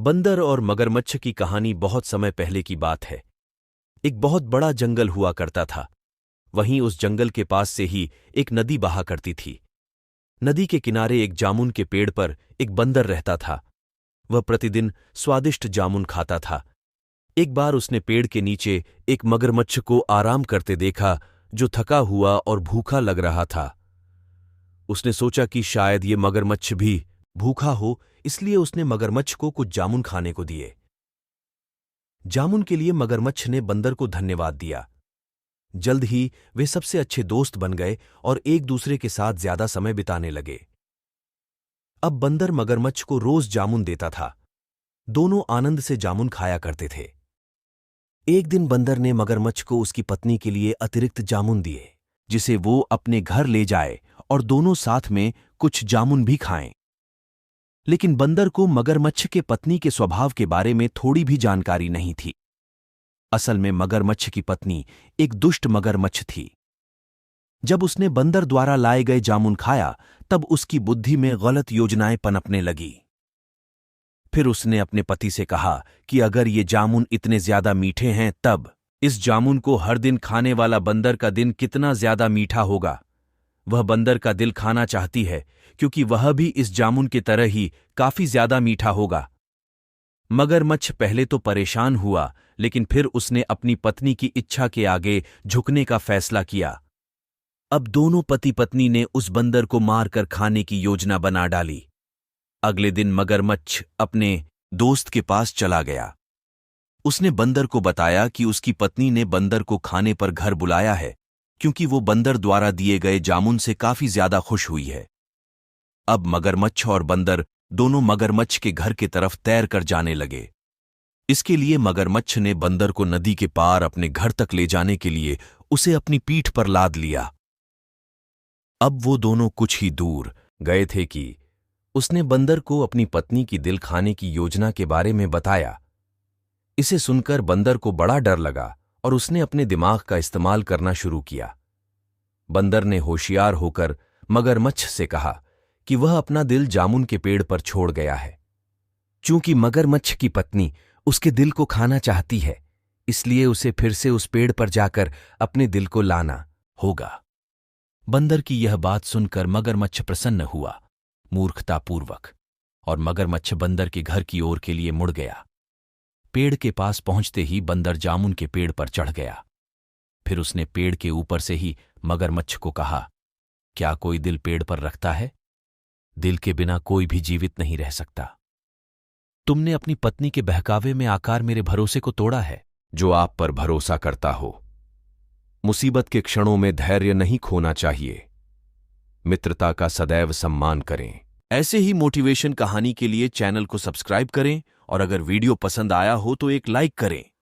बंदर और मगरमच्छ की कहानी बहुत समय पहले की बात है। एक बहुत बड़ा जंगल हुआ करता था। वहीं उस जंगल के पास से ही एक नदी बहा करती थी। नदी के किनारे एक जामुन के पेड़ पर एक बंदर रहता था। वह प्रतिदिन स्वादिष्ट जामुन खाता था। एक बार उसने पेड़ के नीचे एक मगरमच्छ को आराम करते देखा, जो थका हुआ और भूखा लग रहा था। उसने सोचा कि शायद ये मगरमच्छ भी भूखा हो, इसलिए उसने मगरमच्छ को कुछ जामुन खाने को दिए। जामुन के लिए मगरमच्छ ने बंदर को धन्यवाद दिया। जल्द ही वे सबसे अच्छे दोस्त बन गए और एक दूसरे के साथ ज्यादा समय बिताने लगे। अब बंदर मगरमच्छ को रोज जामुन देता था। दोनों आनंद से जामुन खाया करते थे। एक दिन बंदर ने मगरमच्छ को उसकी पत्नी के लिए अतिरिक्त जामुन दिए, जिसे वो अपने घर ले जाए और दोनों साथ में कुछ जामुन भी खाएं। लेकिन बंदर को मगरमच्छ के पत्नी के स्वभाव के बारे में थोड़ी भी जानकारी नहीं थी। असल में मगरमच्छ की पत्नी एक दुष्ट मगरमच्छ थी। जब उसने बंदर द्वारा लाए गए जामुन खाया, तब उसकी बुद्धि में गलत योजनाएं पनपने लगी। फिर उसने अपने पति से कहा कि अगर ये जामुन इतने ज्यादा मीठे हैं, तब इस जामुन को हर दिन खाने वाला बंदर का दिन कितना ज्यादा मीठा होगा। वह बंदर का दिल खाना चाहती है, क्योंकि वह भी इस जामुन की तरह ही काफी ज्यादा मीठा होगा। मगरमच्छ पहले तो परेशान हुआ, लेकिन फिर उसने अपनी पत्नी की इच्छा के आगे झुकने का फैसला किया। अब दोनों पति पत्नी ने उस बंदर को मारकर खाने की योजना बना डाली। अगले दिन मगरमच्छ अपने दोस्त के पास चला गया। उसने बंदर को बताया कि उसकी पत्नी ने बंदर को खाने पर घर बुलाया है, क्योंकि वो बंदर द्वारा दिए गए जामुन से काफी ज्यादा खुश हुई है। अब मगरमच्छ और बंदर दोनों मगरमच्छ के घर की तरफ तैर कर जाने लगे। इसके लिए मगरमच्छ ने बंदर को नदी के पार अपने घर तक ले जाने के लिए उसे अपनी पीठ पर लाद लिया। अब वो दोनों कुछ ही दूर गए थे कि उसने बंदर को अपनी पत्नी की दिल खाने की योजना के बारे में बताया। इसे सुनकर बंदर को बड़ा डर लगा और उसने अपने दिमाग का इस्तेमाल करना शुरू किया। बंदर ने होशियार होकर मगरमच्छ से कहा कि वह अपना दिल जामुन के पेड़ पर छोड़ गया है। चूंकि मगरमच्छ की पत्नी उसके दिल को खाना चाहती है, इसलिए उसे फिर से उस पेड़ पर जाकर अपने दिल को लाना होगा। बंदर की यह बात सुनकर मगरमच्छ प्रसन्न हुआ, मूर्खतापूर्वक, और मगरमच्छ बंदर के घर की ओर के लिए मुड़ गया। पेड़ के पास पहुंचते ही बंदर जामुन के पेड़ पर चढ़ गया। फिर उसने पेड़ के ऊपर से ही मगरमच्छ को कहा, क्या कोई दिल पेड़ पर रखता है? दिल के बिना कोई भी जीवित नहीं रह सकता। तुमने अपनी पत्नी के बहकावे में आकर मेरे भरोसे को तोड़ा है। जो आप पर भरोसा करता हो, मुसीबत के क्षणों में धैर्य नहीं खोना चाहिए। मित्रता का सदैव सम्मान करें। ऐसे ही मोटिवेशन कहानी के लिए चैनल को सब्सक्राइब करें और अगर वीडियो पसंद आया हो तो एक लाइक करें।